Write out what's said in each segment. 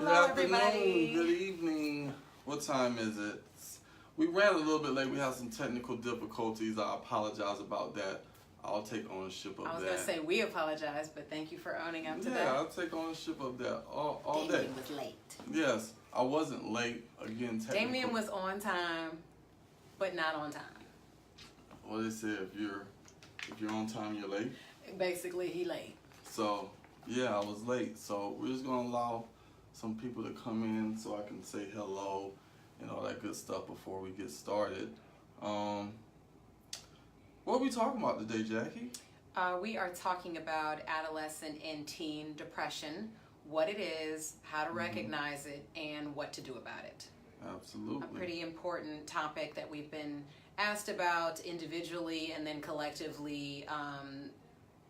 Hello, Good afternoon, everybody. good evening. What time is it? We ran a little bit late. We had some technical difficulties. I apologize about that. I'll take ownership of that. I was going to say we apologize, but thank you for owning up to that. Yeah, I'll take ownership of that all day. Damien was late. Yes, I wasn't late. Again, technical. Damien was on time, but not on time. Well, they say if you're on time, you're late. Basically, he late. So, yeah, I was late. So we're just going to allow some people to come in so I can say hello and all that good stuff before we get started. What are we talking about today, Jackie? We are talking about adolescent and teen depression, what it is, how to recognize it, and what to do about it. Absolutely. A pretty important topic that we've been asked about individually and then collectively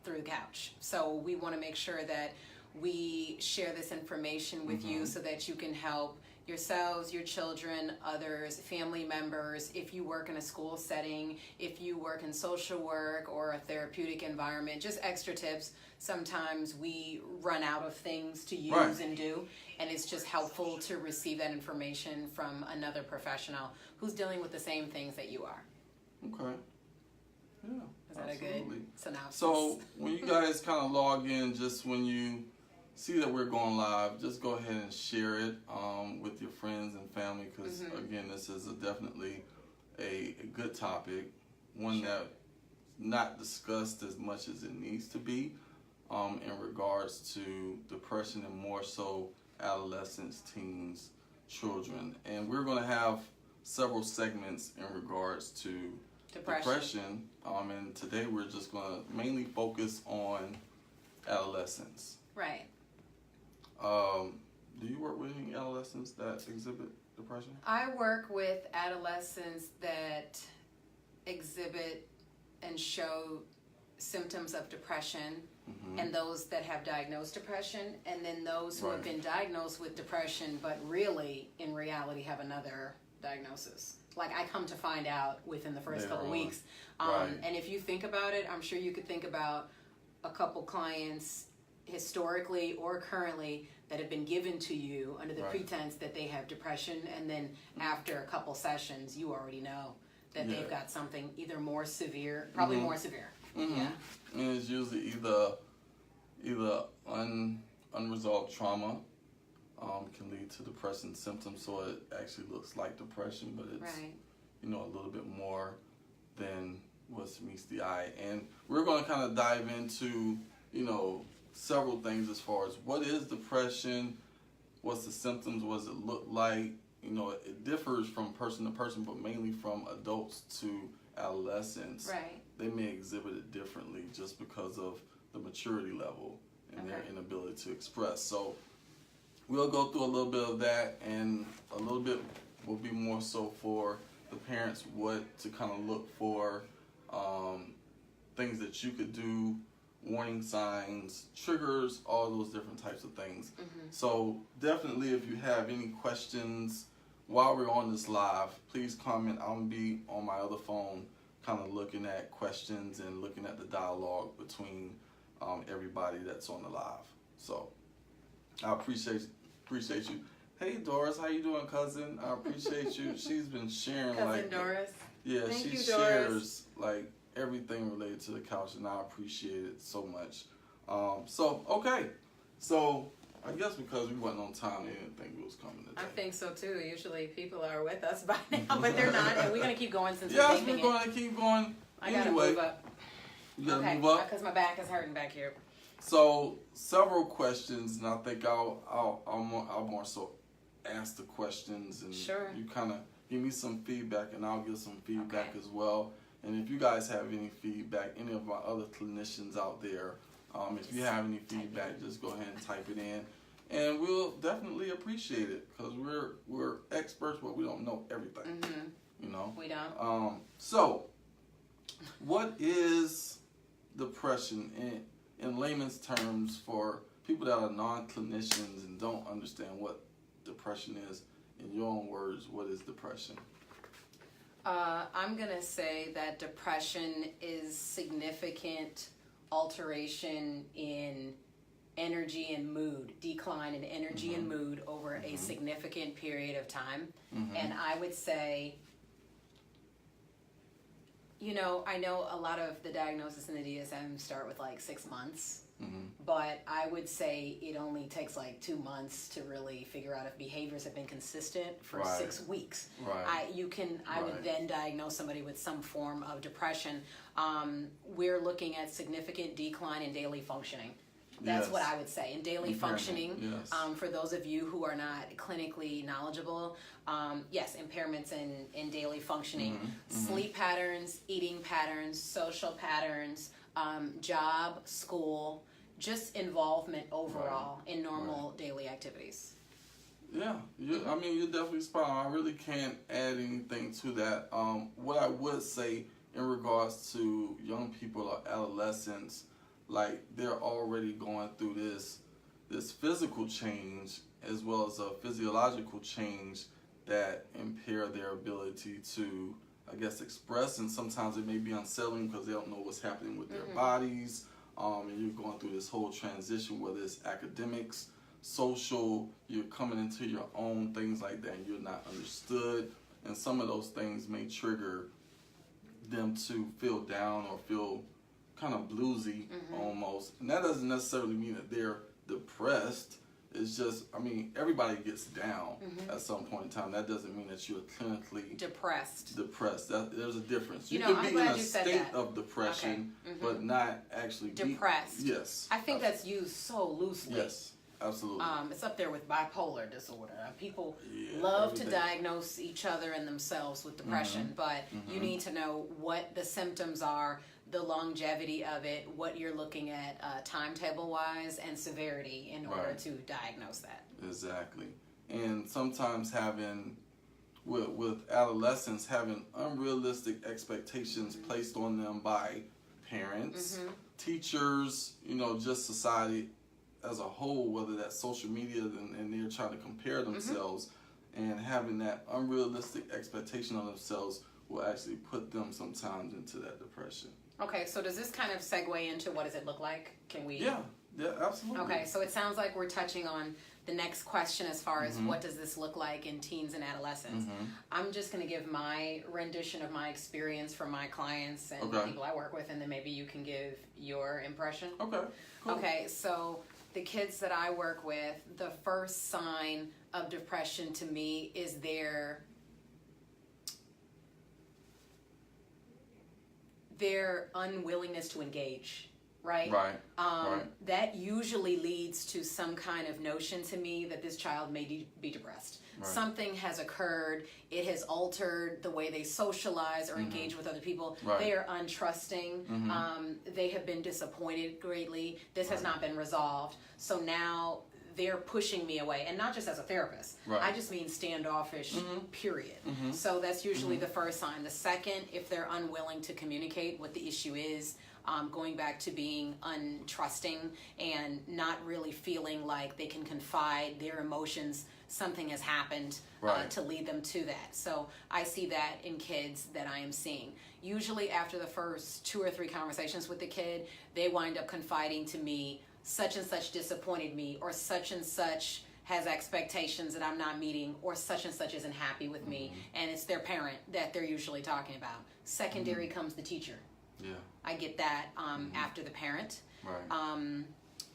through the couch. So we want to make sure that we share this information with you so that you can help yourselves, your children, others, family members. If you work in a school setting, if you work in social work or a therapeutic environment, just extra tips. Sometimes we run out of things to use and do, and it's just helpful to receive that information from another professional who's dealing with the same things that you are. Okay. Yeah. Is that absolutely a good synopsis? So when you guys kind of log in, just when you see that we're going live, just go ahead and share it with your friends and family, because again, this is definitely a good topic, one that not discussed as much as it needs to be in regards to depression, and more so adolescents, teens, children. And we're going to have several segments in regards to depression. And today we're just going to mainly focus on adolescents. Right. Do you work with any adolescents that exhibit depression? I work with adolescents that exhibit and show symptoms of depression, and those that have diagnosed depression, and then those who have been diagnosed with depression but really, in reality, have another diagnosis. Like, I come to find out within the first couple weeks. And if you think about it, I'm sure you could think about a couple clients historically or currently that have been given to you under the pretense that they have depression, and then after a couple sessions you already know that they've got something either more severe, probably more severe. Yeah. And it's usually either unresolved trauma can lead to depression symptoms, so it actually looks like depression, but it's a little bit more than what meets the eye. And we're going to kind of dive into several things as far as what is depression, what's the symptoms, what does it look like. It differs from person to person, but mainly from adults to adolescents. They may exhibit it differently just because of the maturity level and their inability to express. So we'll go through a little bit of that, and a little bit will be more so for the parents, what to kind of look for, things that you could do, warning signs, triggers, all those different types of things. So definitely, if you have any questions while we're on this live, please comment. I'm going to be on my other phone kind of looking at questions and looking at the dialogue between everybody that's on the live. So I appreciate you. Hey Doris, how you doing, cousin? I appreciate you. She's been sharing Cousin Doris. Yeah, Thank she you, shares like everything related to the couch, and I appreciate it so much. So I guess because we wasn't on time, they didn't think we was coming today. I think so too. Usually people are with us by now, but they're not, and we're going to keep going since we're Yes, we're going to keep going. I got to move up. You got to move up? Because my back is hurting back here. So several questions, and I think I'll more so ask the questions, and you kind of give me some feedback, and I'll give some feedback as well. And if you guys have any feedback, any of my other clinicians out there, if you have any feedback, just go ahead and type it in, and we'll definitely appreciate it, because we're experts, but we don't know everything. We don't. So what is depression in layman's terms for people that are non-clinicians and don't understand what depression is? In your own words, what is depression? I'm going to say that depression is significant alteration in energy and mood, decline in energy and mood over a significant period of time. And I would say, you know, I know a lot of the diagnosis in the DSM start with like 6 months, but I would say it only takes like 2 months to really figure out if behaviors have been consistent for 6 weeks. I would then diagnose somebody with some form of depression. We're looking at significant decline in daily functioning. That's what I would say. In daily functioning, for those of you who are not clinically knowledgeable, impairments in daily functioning, sleep patterns, eating patterns, social patterns, job, school, just involvement overall in normal daily activities. Yeah, I mean, you're definitely spot on. I really can't add anything to that. What I would say in regards to young people or adolescents, like they're already going through this physical change as well as a physiological change that impair their ability to, I guess, express, and sometimes it may be unsettling because they don't know what's happening with their bodies, and you're going through this whole transition, whether it's academics, social, you're coming into your own, things like that, and you're not understood, and some of those things may trigger them to feel down or feel kind of bluesy almost. And that doesn't necessarily mean that they're depressed. It's just, I mean, everybody gets down at some point in time. That doesn't mean that you're clinically depressed. There's a difference. You can be in a state of depression, but not actually depressed. Yes. I think that's used so loosely. Yes, absolutely. It's up there with bipolar disorder. People love to diagnose each other and themselves with depression, but you need to know what the symptoms are, the longevity of it, what you're looking at timetable-wise, and severity in order to diagnose that. Exactly. And sometimes with adolescents, having unrealistic expectations placed on them by parents, teachers, you know, just society as a whole, whether that's social media and they're trying to compare themselves, and having that unrealistic expectation on themselves will actually put them sometimes into that depression. Okay, so does this kind of segue into what does it look like? Can we? Yeah, absolutely. Okay, so it sounds like we're touching on the next question as far as what does this look like in teens and adolescents. I'm just going to give my rendition of my experience from my clients and people I work with, and then maybe you can give your impression. Okay, cool. Okay, so the kids that I work with, the first sign of depression to me is their unwillingness to engage, right? That usually leads to some kind of notion to me that this child may be depressed. Something has occurred. It has altered the way they socialize or engage with other people. They are untrusting. They have been disappointed greatly. This has not been resolved. So now they're pushing me away, and not just as a therapist. I just mean standoffish, period. So that's usually the first sign. The second, if they're unwilling to communicate what the issue is, going back to being untrusting and not really feeling like they can confide their emotions, something has happened to lead them to that. So I see that in kids that I am seeing. Usually after the first 2 or 3 conversations with the kid, they wind up confiding to me, such and such disappointed me, or such and such has expectations that I'm not meeting, or such and such isn't happy with me, and it's their parent that they're usually talking about. Secondary comes the teacher. I get that after the parent.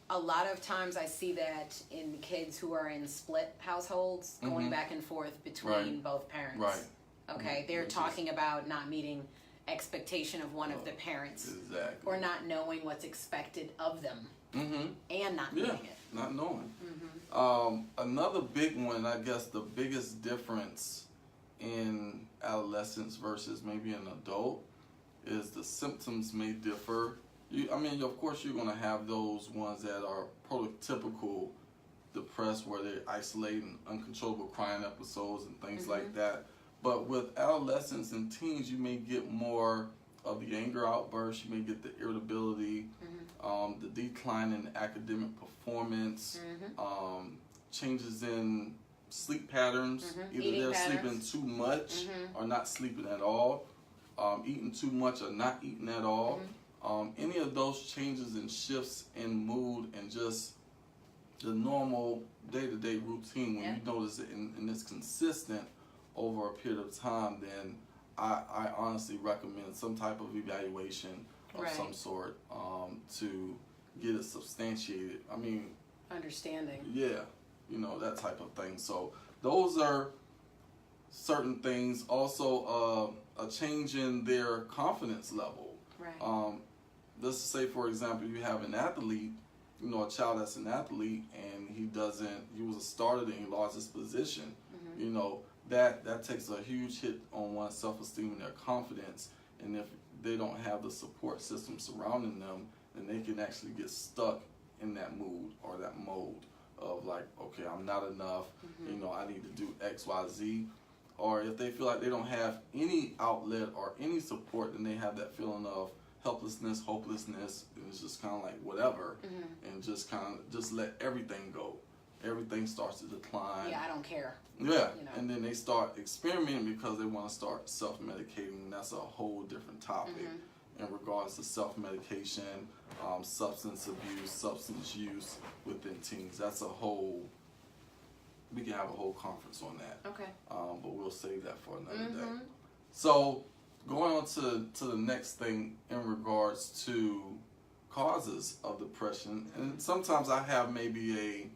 A lot of times I see that in kids who are in split households, going back and forth between both parents. Okay, they're talking about not meeting expectation of one of the parents, or not knowing what's expected of them. And not doing it. Not knowing. Another big one, I guess the biggest difference in adolescence versus maybe an adult is the symptoms may differ. Of course you're going to have those ones that are prototypical depressed, where they're isolating uncontrollable crying episodes and things like that. But with adolescents and teens, you may get more of the anger outbursts, you may get the irritability, the decline in academic performance, changes in sleep patterns. Either they're sleeping too much or not sleeping at all, eating too much or not eating at all. Any of those changes and shifts in mood and just the normal day-to-day routine, when you notice it and it's consistent over a period of time, then I honestly recommend some type of evaluation of some sort to get it substantiated. I mean, understanding. Yeah, that type of thing. So those are certain things. Also, a change in their confidence level. Right. Let's say, for example, you have an athlete, a child that's an athlete, and he was a starter, and he lost his position. That takes a huge hit on one's self-esteem and their confidence. And if they don't have the support system surrounding them, then they can actually get stuck in that mood or that mode of like, okay, I'm not enough, I need to do X, Y, Z. Or if they feel like they don't have any outlet or any support, then they have that feeling of helplessness, hopelessness, and it's just kind of like whatever, and just let everything go. Everything starts to decline. Yeah, I don't care. Yeah, and then they start experimenting because they want to start self-medicating, and that's a whole different topic in regards to self-medication, substance abuse, substance use within teens. That's we can have a whole conference on that. Okay. But we'll save that for another day. So going on to the next thing in regards to causes of depression, and sometimes I have maybe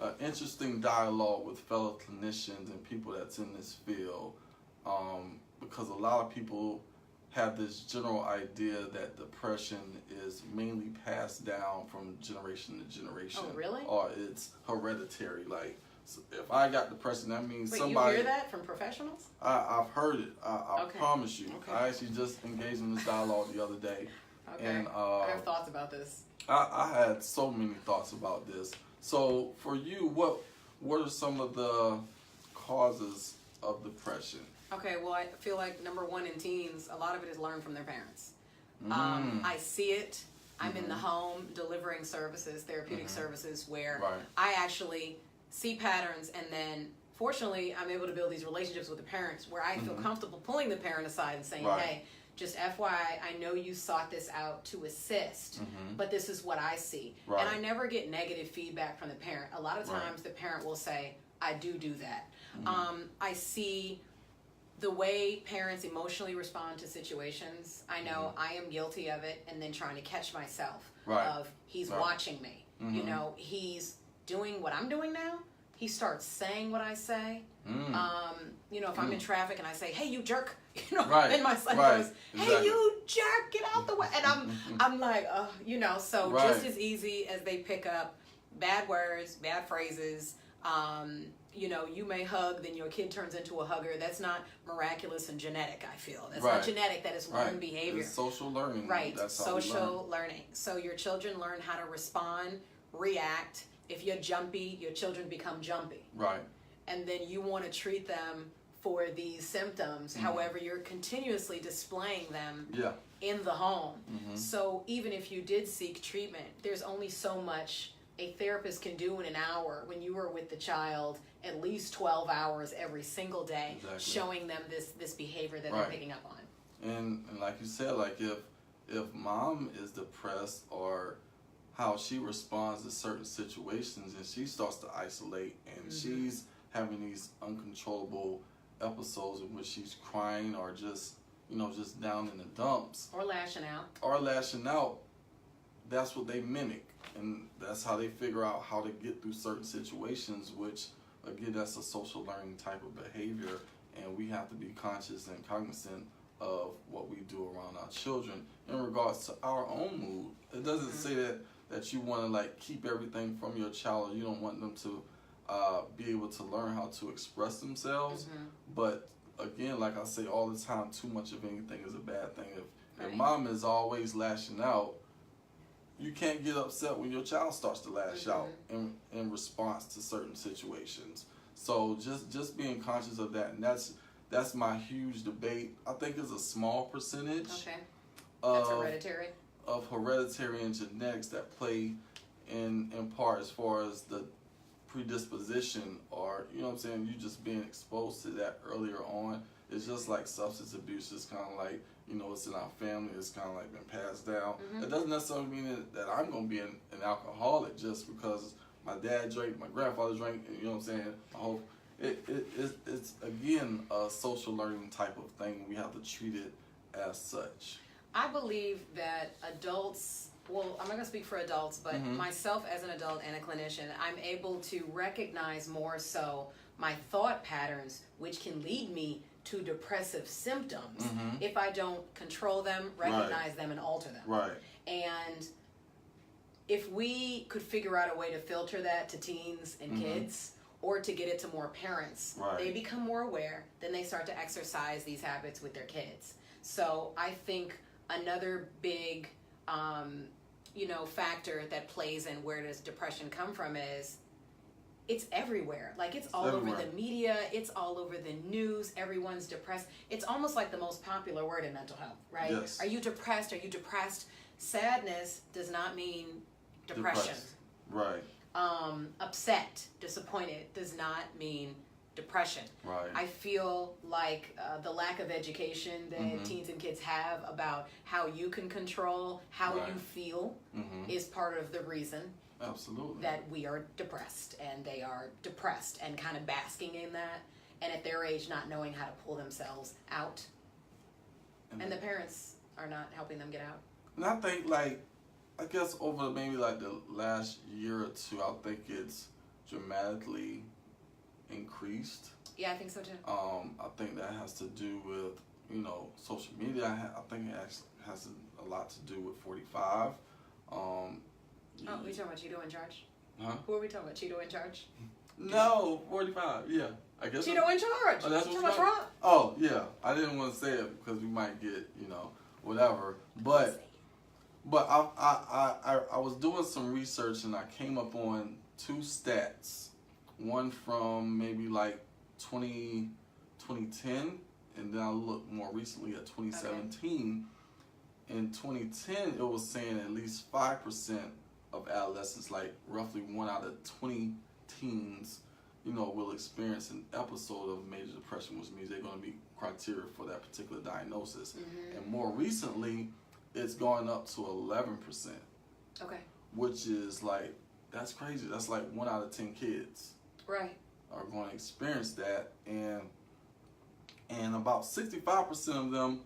an interesting dialogue with fellow clinicians and people that's in this field, because a lot of people have this general idea that depression is mainly passed down from generation to generation. Oh, really? Or it's hereditary. Like, so if I got depression, that means Wait, somebody... you hear that from professionals? I've heard it. I promise you. Okay. I actually just engaged in this dialogue the other day. Okay. And I have thoughts about this. I had so many thoughts about this. So for you, what are some of the causes of depression? Okay, well, I feel like number one in teens, a lot of it is learned from their parents. I see it. I'm in the home delivering services, therapeutic services, where I actually see patterns, and then fortunately I'm able to build these relationships with the parents where I feel comfortable pulling the parent aside and saying, hey, just FYI, I know you sought this out to assist, but this is what I see. And I never get negative feedback from the parent. A lot of times the parent will say, I do that. I see the way parents emotionally respond to situations. I know I am guilty of it, and then trying to catch myself of he's watching me. He's doing what I'm doing now. He starts saying what I say. If I'm in traffic and I say, hey, you jerk, and my son goes, hey, you jerk, get out the way. And I'm like, so just as easy as they pick up bad words, bad phrases, you may hug, then your kid turns into a hugger. That's not miraculous and genetic, I feel. That's not genetic, that is learned behavior. It's social learning. Right, That's social learning. So your children learn how to respond, react. If you're jumpy, your children become jumpy. Right. And then you want to treat them for these symptoms. However, you're continuously displaying them in the home. So even if you did seek treatment, there's only so much a therapist can do in an hour when you are with the child at least 12 hours every single day, showing them this behavior that they're picking up on. And like you said, like if mom is depressed, or how she responds to certain situations, and she starts to isolate, and she's having these uncontrollable episodes in which she's crying, or just down in the dumps, or lashing out, that's what they mimic, and that's how they figure out how to get through certain situations, which again, that's a social learning type of behavior, and we have to be conscious and cognizant of what we do around our children in regards to our own mood. It doesn't say that you want to like keep everything from your child, or you don't want them to be able to learn how to express themselves. But again, like I say all the time, too much of anything is a bad thing. If mom is always lashing out, you can't get upset when your child starts to lash out in response to certain situations. So just being conscious of that, and that's my huge debate. I think it's a small percentage. That's hereditary. Of hereditary and genetics that play in part as far as the predisposition, or you just being exposed to that earlier on. It's just like substance abuse. It's kind of like it's in our family. It's kind of like been passed down. It doesn't necessarily mean that I'm going to be an alcoholic just because my dad drank, my grandfather drank, you know what I'm saying? My whole, it's again a social learning type of thing. We have to treat it as such. I believe that adults, well, I'm not going to speak for adults, but myself as an adult and a clinician, I'm able to recognize more so my thought patterns, which can lead me to depressive symptoms if I don't control them, recognize them, and alter them. Right. And if we could figure out a way to filter that to teens and kids, or to get it to more parents, they become more aware, then they start to exercise these habits with their kids. So I think another big, factor that plays in where does depression come from is it's everywhere. Like it's all over the media, it's all over the news, everyone's depressed. It's almost like the most popular word in mental health, right? Yes. Are you depressed? Are you depressed? Sadness does not mean depression. Right. Upset, disappointed does not mean depression. Right. I feel like the lack of education that teens and kids have about how you can control how you feel is part of the reason. Absolutely. That we are depressed, and they are depressed and kind of basking in that, and at their age not knowing how to pull themselves out, and the parents are not helping them get out. And I think, I guess over maybe the last year or two, I think it's dramatically increased. Yeah, I think so too. I think that has to do with, social media. I think it actually has a lot to do with 45. We talking about Cheeto in charge? Huh? Who are we talking about? Cheeto in charge? No, 45. Yeah, I guess. Cheeto in charge. Oh, that's what's wrong. Oh yeah, I didn't want to say it because we might get whatever. But I was doing some research and I came up on two stats. One from maybe 2010, and then I looked more recently at 2017. Okay. In 2010, it was saying at least 5% of adolescents, roughly 1 out of 20 teens, will experience an episode of major depression, which means they're going to be criteria for that particular diagnosis. And more recently, it's gone up to 11%. Okay. Which is that's crazy. That's 1 out of 10 kids. Right. Are going to experience that, and about 65% of them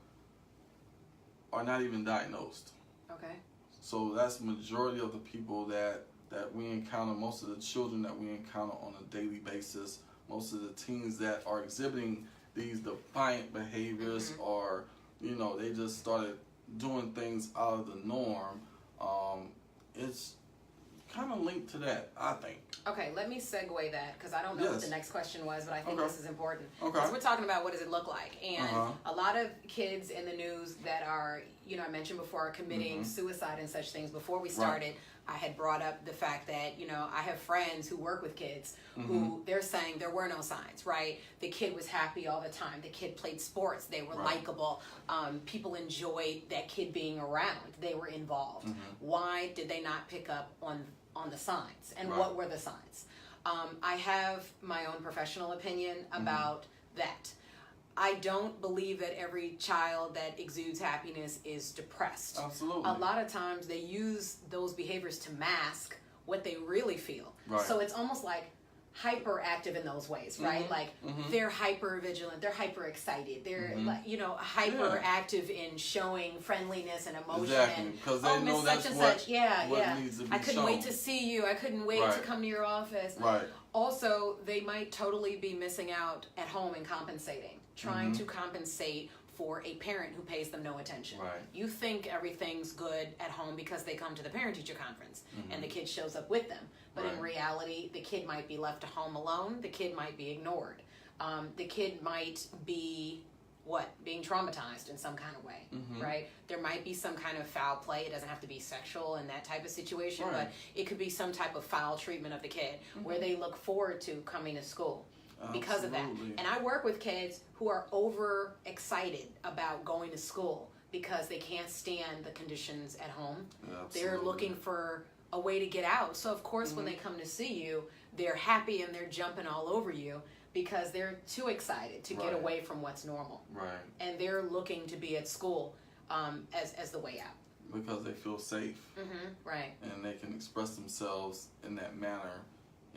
are not even diagnosed. Okay. So that's the majority of the people that we encounter, most of the children that we encounter on a daily basis, most of the teens that are exhibiting these defiant behaviors, or they just started doing things out of the norm. It's kind of linked to that, I think. Okay, let me segue that, because I don't know what the next question was, but I think this is important. Okay. Because we're talking about what does it look like. And a lot of kids in the news that are, I mentioned before, are committing suicide and such things. Before we started, I had brought up the fact that, I have friends who work with kids who they're saying there were no signs, right? The kid was happy all the time. The kid played sports. They were likable. People enjoyed that kid being around. They were involved. Why did they not pick up on the signs, and what were the signs? I have my own professional opinion about that. I don't believe that every child that exudes happiness is depressed. Absolutely. A lot of times they use those behaviors to mask what they really feel. Right. So it's almost like hyperactive in those ways, right? They're hyper vigilant, they're hyper excited, they're hyperactive in showing friendliness and emotion. Exactly, because they know that's such and what, such. Yeah, what yeah. needs to be I couldn't shown. wait to see you. I couldn't wait to come to your office. Right. Also, they might totally be missing out at home and compensating, trying to compensate for a parent who pays them no attention. Right. You think everything's good at home because they come to the parent-teacher conference and the kid shows up with them. But in reality, the kid might be left at home alone. The kid might be ignored. The kid might be, being traumatized in some kind of way, right? There might be some kind of foul play. It doesn't have to be sexual in that type of situation, but it could be some type of foul treatment of the kid where they look forward to coming to school. Because of that. And I work with kids who are over excited about going to school because they can't stand the conditions at home. They're looking for a way to get out. So of course when they come to see you, they're happy and they're jumping all over you because they're too excited to get away from what's normal. Right. And they're looking to be at school as the way out. because they feel safe. Right. And they can express themselves in that manner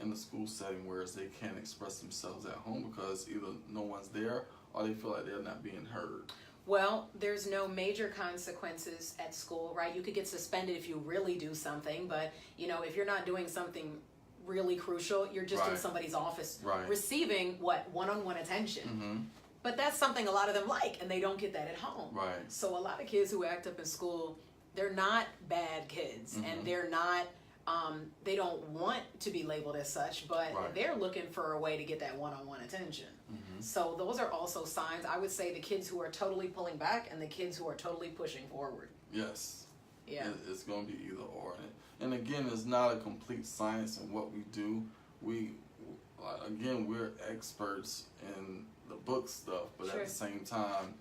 in the school setting, whereas they can't express themselves at home because either no one's there or they feel like they're not being heard. Well, there's no major consequences at school, right? You could get suspended if you really do something, but if you're not doing something really crucial, you're just in somebody's office receiving one-on-one attention. But that's something a lot of them like, and they don't get that at home. Right. So a lot of kids who act up in school, they're not bad kids, and they're not. They don't want to be labeled as such, but they're looking for a way to get that one-on-one attention. So those are also signs. I would say the kids who are totally pulling back and the kids who are totally pushing forward. Yes. Yeah. It's going to be either or. And again, it's not a complete science in what we do. We're experts in the book stuff, but at the same time,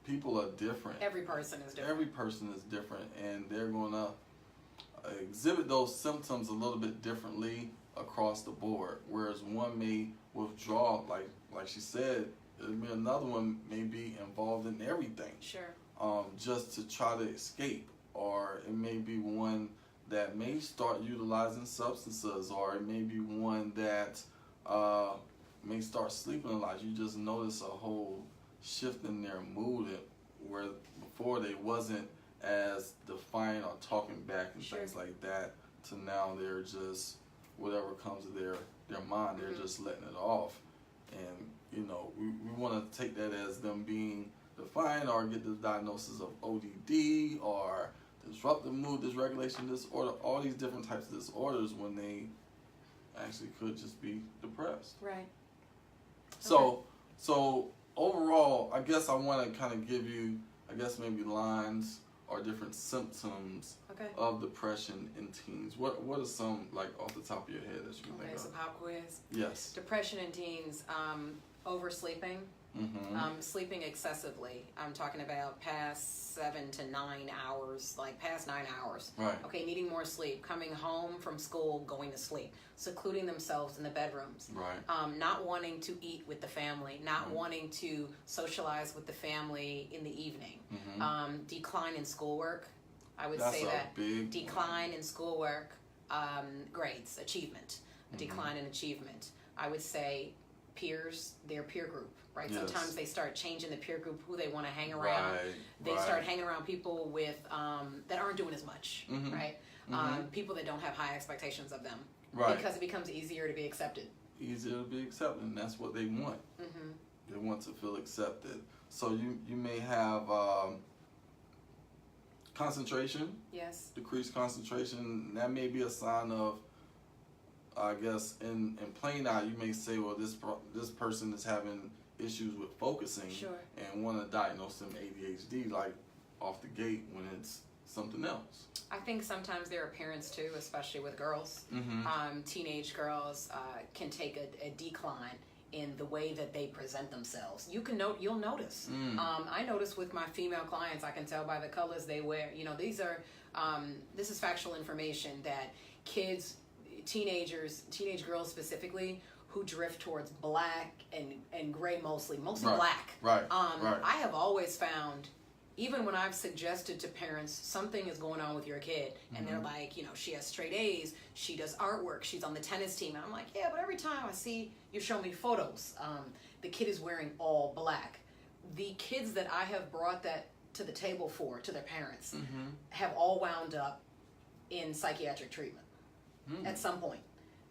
people are different. Every person is different. Every person is different, and they're going to exhibit those symptoms a little bit differently across the board. Whereas one may withdraw, like she said, another one may be involved in everything. Sure. Just to try to escape, or it may be one that may start utilizing substances, or it may be one that may start sleeping a lot. You just notice a whole shift in their mood, where before they wasn't as defiant or talking back and things like that, to now they're just whatever comes to their mind, they're just letting it off. And we want to take that as them being defiant, or get the diagnosis of ODD or disruptive mood dysregulation disorder, all these different types of disorders, when they actually could just be depressed. Right. So overall, I guess I want to kind of give you, maybe lines or different symptoms of depression in teens. What are some, off the top of your head that you can think of? Okay, so pop quiz. Yes. Depression in teens, oversleeping, sleeping excessively. I'm talking about past 7 to 9 hours, past 9 hours. Right. Okay, needing more sleep, coming home from school, going to sleep, secluding themselves in the bedrooms. Right. Not wanting to eat with the family, not wanting to socialize with the family in the evening. Decline in schoolwork. I would say that big decline in schoolwork, grades, achievement, a decline in achievement. I would say peers, their peer group, right? Yes. Sometimes they start changing the peer group, who they want to hang around. They start hanging around people with that aren't doing as much, right? People that don't have high expectations of them, because it becomes easier to be accepted. Easier to be accepted, and that's what they want. They want to feel accepted. So you may have concentration. Yes. Decreased concentration. That may be a sign of, I guess, in plain eye, you may say, well, this person is having issues with focusing, and want to diagnose them ADHD off the gate, when it's something else. I think sometimes there are parents too, especially with girls. Teenage girls can take a decline in the way that they present themselves. You'll notice. I notice with my female clients, I can tell by the colors they wear. This is factual information that teenage girls specifically, who drift towards black and gray mostly black. Right. I have always found, even when I've suggested to parents, something is going on with your kid, and they're like, she has straight A's, she does artwork, she's on the tennis team. And I'm like, yeah, but every time I see you show me photos, the kid is wearing all black. The kids that I have brought that to the table to their parents, have all wound up in psychiatric treatment at some point.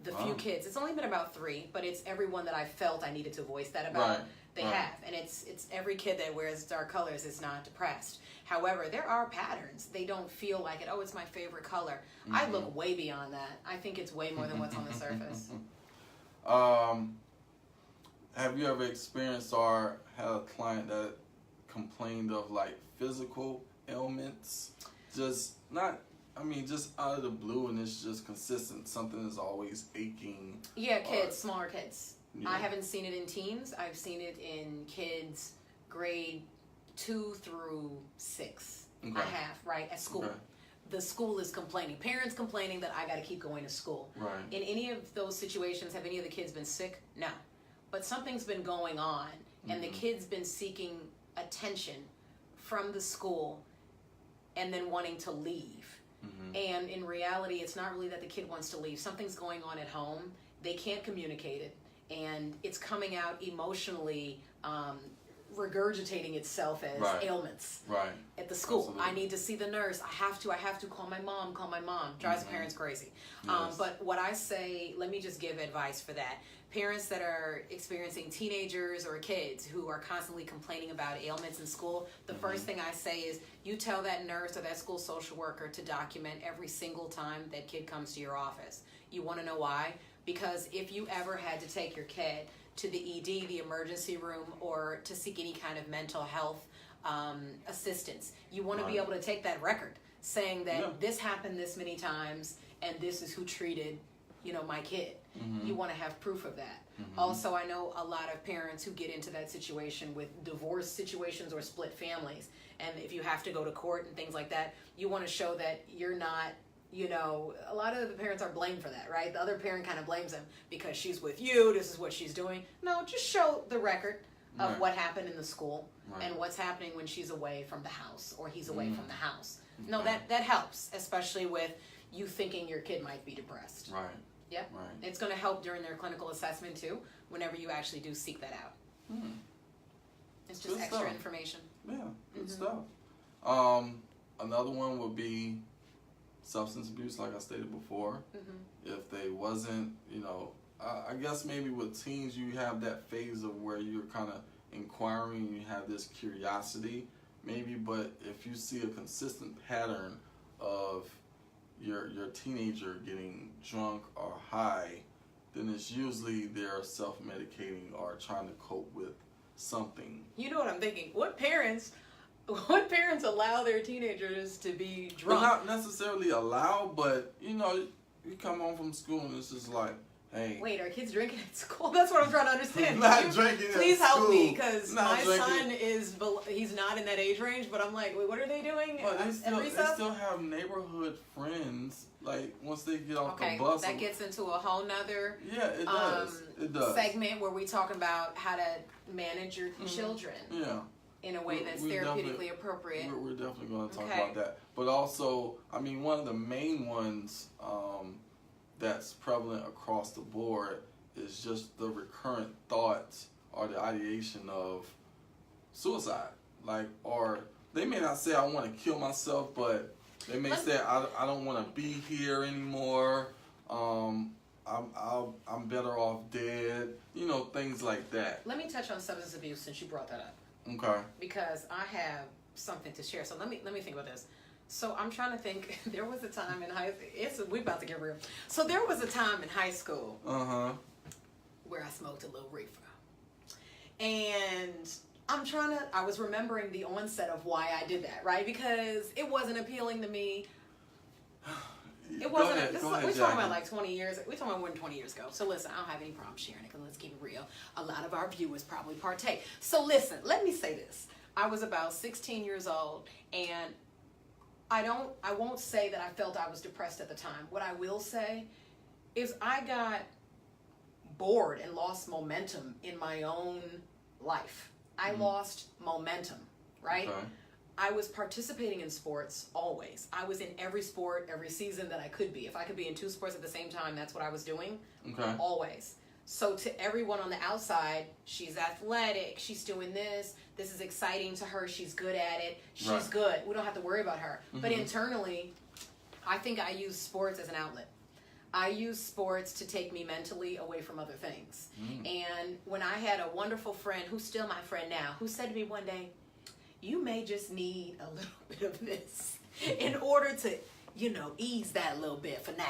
The few kids, it's only been about 3, but it's everyone that I felt I needed to voice that about. They have, and it's every kid that wears dark colors is not depressed. However, there are patterns. They don't feel like it. Oh, it's my favorite color. I look way beyond that. I think it's way more than what's on the surface. Have you ever experienced or had a client that complained of physical ailments? Just out of the blue, and it's just consistent. Something is always aching. Yeah, kids, smaller kids. Yeah. I haven't seen it in teens. I've seen it in kids grade 2 through 6. I have, at school. The school is complaining. Parents complaining that I got to keep going to school. In any of those situations, have any of the kids been sick? No. But something's been going on, and the kid's been seeking attention from the school and then wanting to leave. Mm-hmm. And in reality, it's not really that the kid wants to leave. Something's going on at home. They can't communicate it, and it's coming out emotionally, regurgitating itself as ailments. Right. At the school. Absolutely. I need to see the nurse. I have to call my mom. Drives the parents crazy. Yes. But what I say, let me just give advice for that. Parents that are experiencing teenagers or kids who are constantly complaining about ailments in school, the first thing I say is you tell that nurse or that school social worker to document every single time that kid comes to your office. You want to know why? Because if you ever had to take your kid to the ED, the emergency room, or to seek any kind of mental health assistance, you want to be able to take that record saying that this happened this many times and this is who treated, my kid. Mm-hmm. You want to have proof of that. Mm-hmm. Also, I know a lot of parents who get into that situation with divorce situations or split families, and if you have to go to court and things like that, you want to show that you're not, a lot of the parents are blamed for that, right? The other parent kind of blames them because she's with you, this is what she's doing. No, just show the record of what happened in the school and what's happening when she's away from the house or he's away from the house. No, that helps, especially with you thinking your kid might be depressed. Right. Yep. Right. It's going to help during their clinical assessment too, whenever you actually do seek that out. Mm. It's just good extra stuff. Information. Yeah, good stuff. Another one would be substance abuse, like I stated before. Mm-hmm. If they wasn't, I guess maybe with teens you have that phase of where you're kind of inquiring, you have this curiosity, maybe, but if you see a consistent pattern of your teenager getting drunk or high, then it's usually they're self-medicating or trying to cope with something. You know what I'm thinking? What parents allow their teenagers to be drunk? Well, not necessarily allow, but you come home from school and it's just like, hey. Wait, are kids drinking at school? That's what I'm trying to understand. Please help me, because my son he's not in that age range, but I'm like, wait, what are they doing? Well, they still have neighborhood friends, like once they get off the bus. That gets into a whole nother it does. Segment where we talk about how to manage your children. Yeah. In a way that's therapeutically appropriate. We're definitely going to talk about that. But also, one of the main ones that's prevalent across the board is just the recurrent thoughts or the ideation of suicide. Or they may not say, I want to kill myself, but they may say, I don't want to be here anymore. I'm better off dead. Things like that. Let me touch on substance abuse since you brought that up. Okay. Because I have something to share. So let me think about this. So I'm trying to think. There was a time in we're about to get real. So there was a time in high school where I smoked a little reefer. And I was remembering the onset of why I did that, right? Because it wasn't appealing to me. It wasn't. We're talking about like 20 years. We're talking about more than 20 years ago. So listen, I don't have any problem sharing it because let's keep it real. A lot of our viewers probably partake. So listen, let me say this. I was about 16 years old, and I won't say that I felt I was depressed at the time. What I will say is I got bored and lost momentum in my own life. I lost momentum, right? Okay. I was participating in sports always. I was in every sport, every season that I could be. If I could be in two sports at the same time, that's what I was doing. Okay. Always. So to everyone on the outside, she's athletic, she's doing this is exciting to her, she's good at it, she's good. We don't have to worry about her. Mm-hmm. But internally, I think I use sports as an outlet. I use sports to take me mentally away from other things. And when I had a wonderful friend, who's still my friend now, who said to me one day, you may just need a little bit of this in order to, ease that a little bit for now.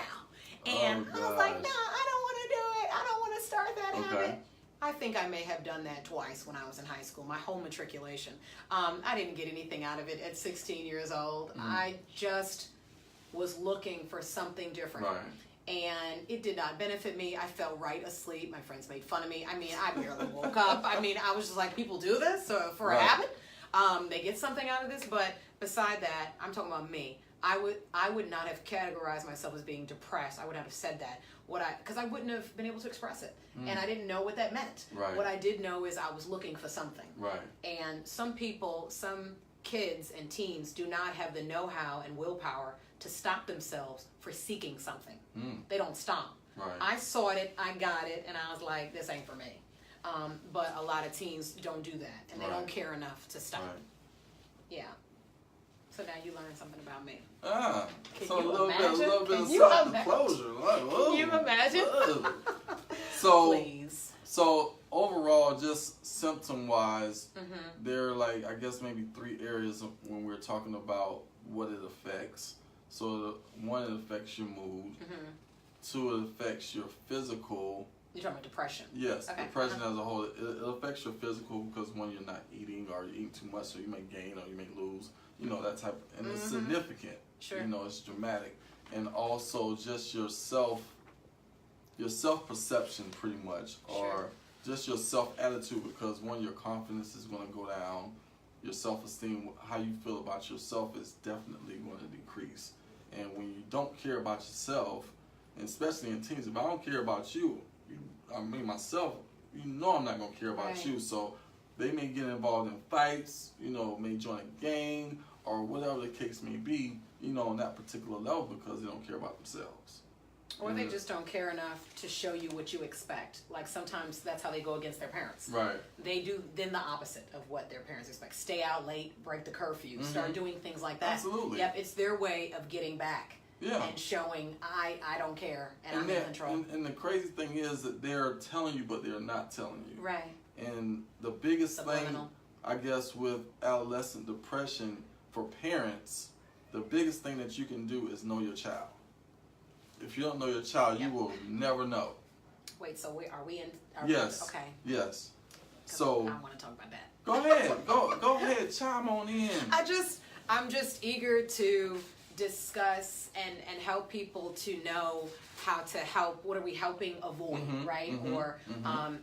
And I was like, no, I don't want to do it. I don't want to start that habit. I think I may have done that twice when I was in high school, my whole matriculation. I didn't get anything out of it at 16 years old. I just was looking for something different. Right. And it did not benefit me. I fell right asleep. My friends made fun of me. I barely woke up. I was just like, people do this for a habit. They get something out of this, but beside that, I'm talking about me. I would not have categorized myself as being depressed. I would not have said that. Because I wouldn't have been able to express it. And I didn't know what that meant. Right. What I did know is I was looking for something. Right. And some people, some kids and teens do not have the know-how and willpower to stop themselves for seeking something. They don't stop. Right. I sought it, I got it, and I was like, this ain't for me. But a lot of teens don't do that, and they don't care enough to stop. Right. Yeah. So now you learned something about me. Can so a little bit of self-disclosure. Can you imagine? So, please. So overall, just symptom-wise, there are like, I guess maybe 3 areas when we're talking about what it affects. So 1, it affects your mood. 2, it affects your physical. You're talking about depression. Yes, okay. Depression as a whole. It affects your physical because when you're not eating or you're eating too much, so you may gain or you may lose. You know, that type, and it's significant. Sure. You know, it's dramatic, and also just your self-perception, pretty much, or just your self-attitude. Because your confidence is going to go down, your self-esteem, how you feel about yourself, is definitely going to decrease. And when you don't care about yourself, and especially in teens, if I don't care about you, myself, you know I'm not going to care about you. So they may get involved in fights, you know, may join a gang or whatever the case may be, you know, on that particular level because they don't care about themselves. Or they just don't care enough to show you what you expect. Like sometimes that's how they go against their parents. Right. They do then the opposite of what their parents expect. Stay out late, break the curfew, start doing things like that. Absolutely. Yep, it's their way of getting back. Yeah. And showing I don't care and I'm in control. And the crazy thing is that they're telling you, but they're not telling you. Right. And the biggest Subliminal. thing, I guess, with adolescent depression for parents, the biggest thing that you can do is know your child. If you don't know your child, you will never know. Wait, so are we in? Yes. Okay. Yes. So I want to talk about that. Go ahead. Go ahead. Chime on in. I'm just eager to discuss and help people to know how to help. What are we helping avoid, right? Or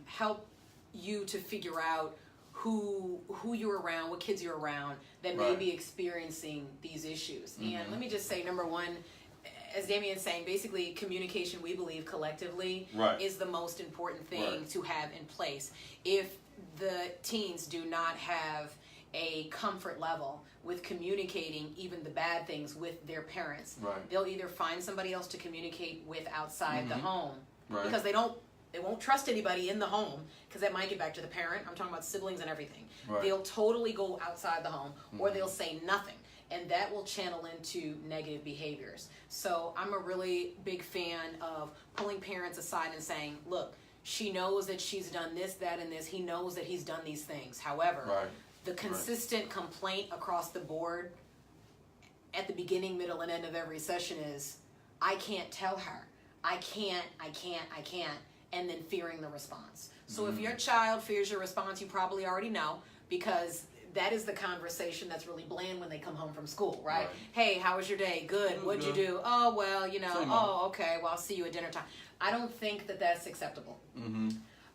help you to figure out who you're around, what kids you're around that may be experiencing these issues. And let me just say, number one, as Damien's saying, basically communication, we believe collectively, is the most important thing to have in place. If the teens do not have a comfort level with communicating even the bad things with their parents, they'll either find somebody else to communicate with outside the home because they won't trust anybody in the home because that might get back to the parent. I'm talking about siblings and everything. They'll totally go outside the home or they'll say nothing. And that will channel into negative behaviors. So I'm a really big fan of pulling parents aside and saying, look, she knows that she's done this, that, and this. He knows that he's done these things. However, the consistent complaint across the board at the beginning, middle, and end of every session is, I can't tell her. I can't, and then fearing the response. So if your child fears your response, you probably already know, because that is the conversation that's really bland when they come home from school, right? Hey, how was your day? Good. What'd you do? Oh, well, you know, oh, okay, well, I'll see you at dinner time. I don't think that that's acceptable.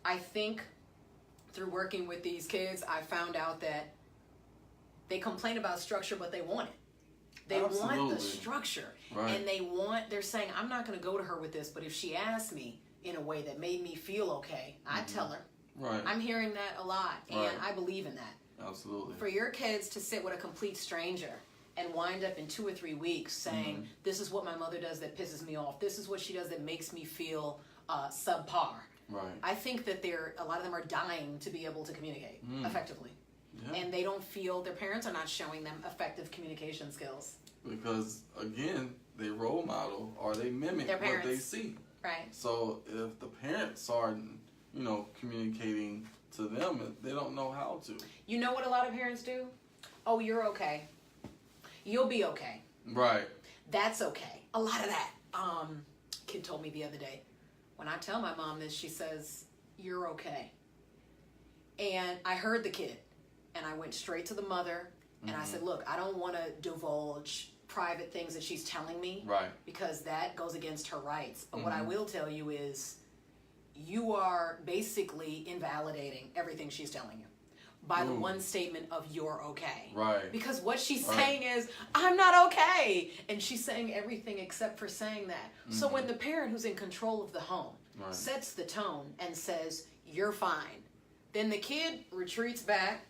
I think through working with these kids, I found out that they complain about structure, but they want it. They want the structure. And they're saying, I'm not going to go to her with this, but if she asked me in a way that made me feel okay, I'd tell her. I'm hearing that a lot, and I believe in that. Absolutely. For your kids to sit with a complete stranger and wind up in 2 or 3 weeks saying, this is what my mother does that pisses me off. This is what she does that makes me feel subpar. I think that a lot of them are dying to be able to communicate effectively. And they don't feel their parents are not showing them effective communication skills. Because, again, they role model or they mimic what they see. So if the parents aren't, communicating to them, they don't know how to. You know what a lot of parents do? Oh, you're okay. You'll be okay. That's okay. A lot of that. Kid told me the other day, when I tell my mom this, she says, you're okay. And I heard the kid, and I went straight to the mother, and I said, look, I don't want to divulge private things that she's telling me, because that goes against her rights. But what I will tell you is, you are basically invalidating everything she's telling you by the one statement of you're okay. Because what she's saying is, I'm not okay. And she's saying everything except for saying that. So when the parent who's in control of the home sets the tone and says, you're fine, Then the kid retreats back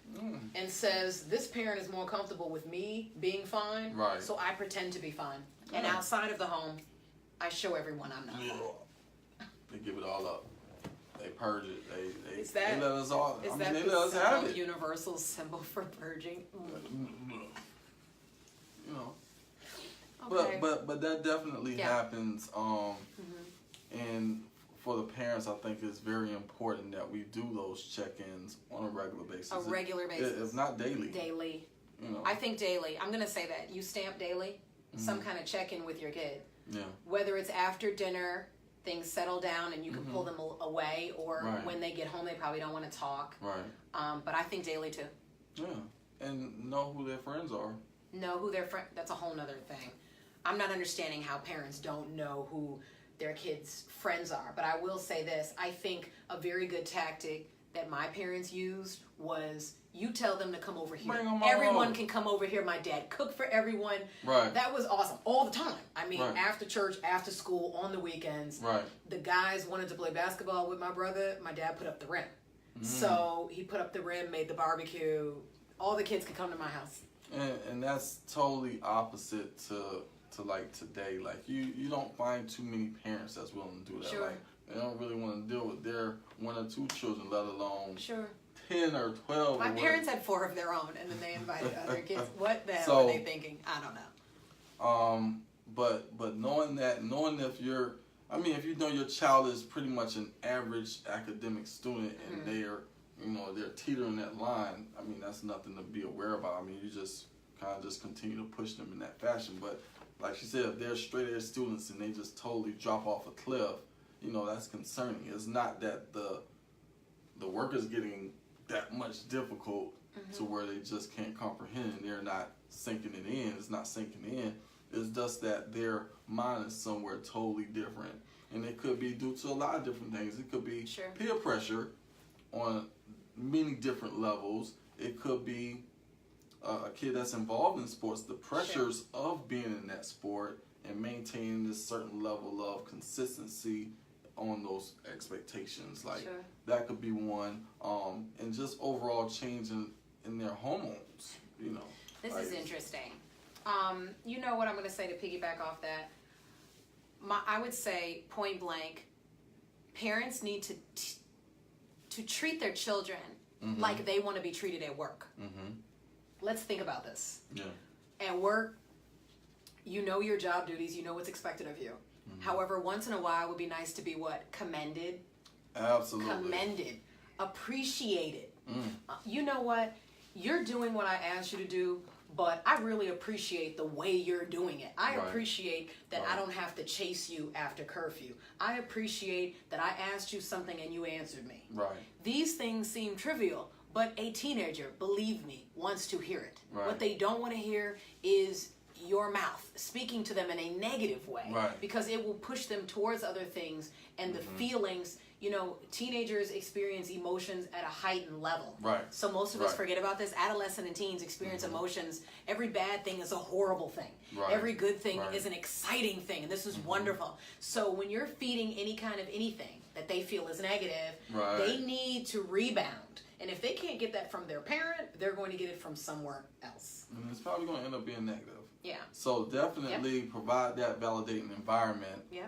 and says, this parent is more comfortable with me being fine, right. so I pretend to be fine. And outside of the home, I show everyone I'm not fine. They give it all up. They purge it. They let us all. Is they that let us have it. Universal symbol for purging? You know. Okay. But that definitely happens. And for the parents, I think it's very important that we do those check-ins on a regular basis. A regular basis. If not daily. Daily. You know. I think daily. I'm going to say that. You stamp daily, some kind of check-in with your kid. Yeah. Whether it's after dinner, things settle down and you can pull them away, or when they get home, they probably don't want to talk. Right. But I think daily too. Yeah. And know who their friends are. Know who their friend. That's a whole nother thing. I'm not understanding how parents don't know who their kids' friends are. But I will say this. I think a very good tactic that my parents used was, you tell them to come over here. Everyone can come over here. My dad cooked for everyone. Right. That was awesome. All the time. I mean, after church, after school, on the weekends. Right. The guys wanted to play basketball with my brother. My dad put up the rim. So he put up the rim, made the barbecue. All the kids could come to my house. And that's totally opposite to like today. Like you don't find too many parents that's willing to do that. Sure. Like they don't really want to deal with their 1 or 2 children, let alone 10 or 12. My parents had 4 of their own, and then they invited other kids. What the hell are they thinking? I don't know. But knowing if you know your child is pretty much an average academic student and they're teetering that line, I mean, that's nothing to be aware about. I mean, you just kind of just continue to push them in that fashion. But like she said, if they're straight A students and they just totally drop off a cliff, that's concerning. It's not that the work is getting that much difficult to where they just can't comprehend and they're not sinking it in. It's not sinking in. It's just that their mind is somewhere totally different. And it could be due to a lot of different things. It could be peer pressure on many different levels. It could be a kid that's involved in sports, the pressures of being in that sport and maintaining this certain level of consistency on those expectations. Like that could be one. And just overall change in their hormones, This is interesting. You know what I'm going to say to piggyback off that? I would say point blank, parents need to treat their children like they want to be treated at work. Let's think about this. Yeah. At work, you know your job duties, you know what's expected of you. However, once in a while it would be nice to be commended. Absolutely. Commended. Appreciated. You know what? You're doing what I asked you to do, but I really appreciate the way you're doing it. I appreciate that I don't have to chase you after curfew. I appreciate that I asked you something and you answered me. Right. These things seem trivial, but a teenager, believe me, wants to hear it. Right. What they don't want to hear is your mouth speaking to them in a negative way, because it will push them towards other things and the feelings. Teenagers experience emotions at a heightened level. Right. So most of us forget about this. Adolescent and teens experience emotions. Every bad thing is a horrible thing. Right. Every good thing is an exciting thing, and this is wonderful. So when you're feeding any kind of anything that they feel is negative, they need to rebound. And if they can't get that from their parent, they're going to get it from somewhere else. And it's probably going to end up being negative. Yeah. So definitely provide that validating environment. Yeah.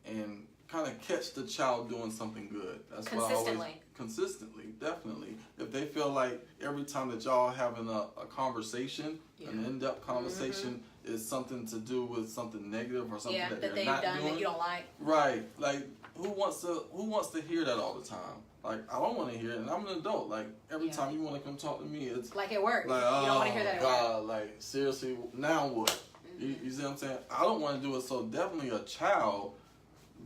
And kind of catch the child doing something good. That's consistently, definitely. If they feel like every time that y'all having a conversation, an in-depth conversation is something to do with something negative or something that they've not done doing, that you don't like. Right. Like who wants to hear that all the time? Like, I don't want to hear it, and I'm an adult. Like, every time you want to come talk to me, it's like at work. Like, you don't want to hear that at God, work. Like, seriously, now what? You see what I'm saying? I don't want to do it, so definitely a child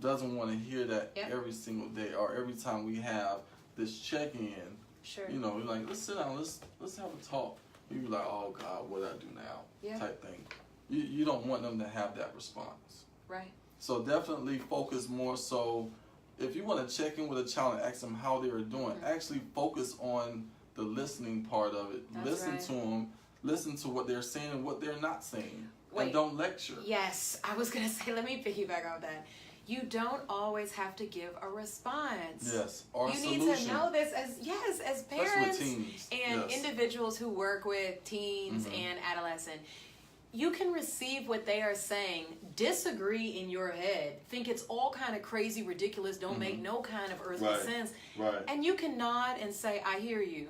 doesn't want to hear that every single day or every time we have this check-in. Sure. We're like, let's sit down, let's have a talk. You be like, oh, God, what do I do now? Type thing. You don't want them to have that response. Right. So definitely focus more so. If you want to check in with a child and ask them how they are doing, actually focus on the listening part of it. Listen to them. Listen to what they're saying and what they're not saying. And don't lecture. Yes. I was going to say, let me piggyback on that. You don't always have to give a response. Yes, or you a need solution. to know this as parents teens. and individuals who work with teens and adolescents. You can receive what they are saying, disagree in your head, think it's all kind of crazy, ridiculous, don't make no kind of earthly sense. Right. And you can nod and say, I hear you.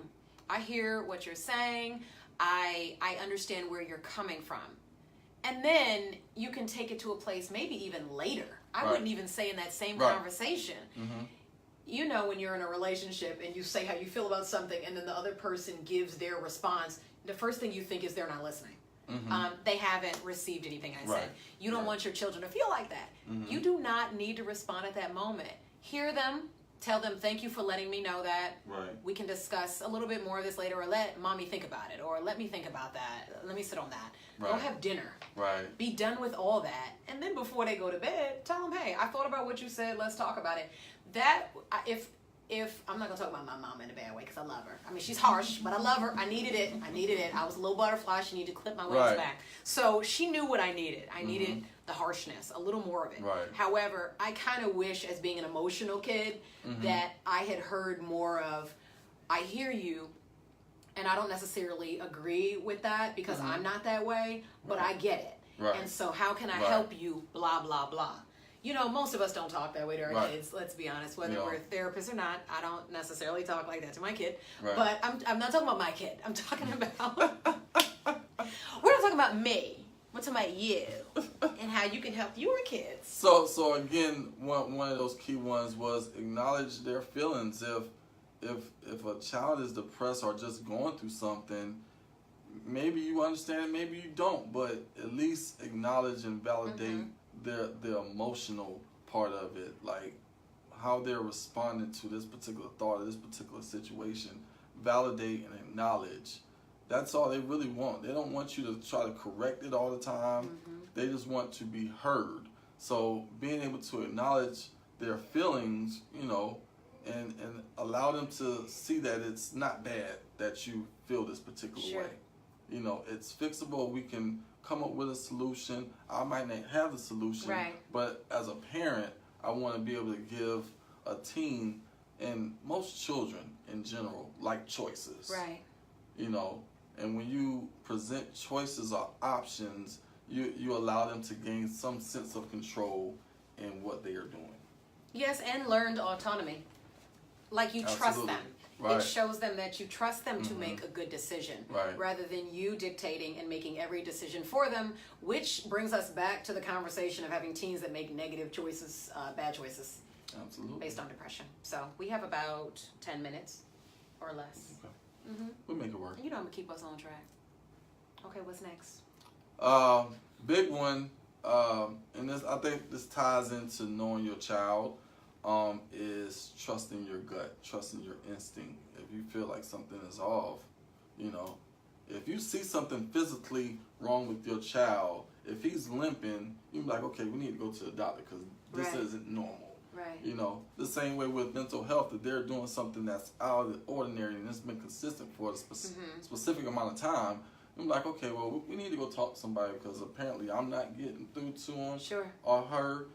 I hear what you're saying. I understand where you're coming from. And then you can take it to a place maybe even later. I wouldn't even say in that same conversation. You know, when you're in a relationship and you say how you feel about something and then the other person gives their response, the first thing you think is they're not listening. They haven't received anything I said. You don't want your children to feel like that. You do not need to respond at that moment. Hear them. Tell them, thank you for letting me know that. We can discuss a little bit more of this later, or let mommy think about it, or let me think about that. Let me sit on that. Go have dinner. Be done with all that. And then before they go to bed, tell them, hey, I thought about what you said. Let's talk about it. That, if I'm not going to talk about my mom in a bad way because I love her. I mean, she's harsh, but I love her. I needed it. I was a little butterfly. She needed to clip my wings back. So she knew what I needed. I needed the harshness, a little more of it. However, I kind of wish, as being an emotional kid, that I had heard more of, I hear you, and I don't necessarily agree with that because I'm not that way, but I get it. And so how can I help you, blah, blah, blah. You know, most of us don't talk that way to our kids, let's be honest. Whether we're therapists or not, I don't necessarily talk like that to my kid. But I'm not talking about my kid. I'm talking about... we're not talking about me. We're talking about you and how you can help your kids. So again, one of those key ones was acknowledge their feelings. If a child is depressed or just going through something, maybe you understand, maybe you don't, but at least acknowledge and validate the emotional part of it, like how they're responding to this particular thought or this particular situation. Validate and acknowledge. That's all they really want. They don't want you to try to correct it all the time. They just want to be heard. So being able to acknowledge their feelings, you know, and allow them to see that it's not bad that you feel this particular way. You know, it's fixable. We can come up with a solution. I might not have the solution, but as a parent, I want to be able to give a teen, and most children in general, like choices. You know, and when you present choices or options, you allow them to gain some sense of control in what they are doing. Yes, and learned autonomy. Like you trust them. It shows them that you trust them to make a good decision rather than you dictating and making every decision for them, which brings us back to the conversation of having teens that make negative choices, bad choices. Based on depression. So we have about 10 minutes or less. We'll make it work. You know I'm going to keep us on track. Okay, what's next? Big one, and this, I think this ties into knowing your child. Is trusting your gut, trusting your instinct. If you feel like something is off, you know, if you see something physically wrong with your child, if he's limping, you're like, okay, we need to go to the doctor because this isn't normal. You know, the same way with mental health, if they're doing something that's out of the ordinary and it's been consistent for a specific amount of time, I'm like, okay, well, we need to go talk to somebody because apparently I'm not getting through to him or her.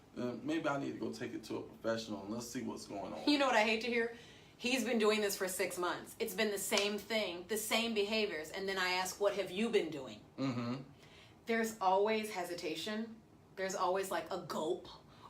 Maybe I need to go take it to a professional and let's see what's going on. You know what I hate to hear? He's been doing this for 6 months. It's been the same thing, the same behaviors. And then I ask, what have you been doing? There's always hesitation. There's always like a gulp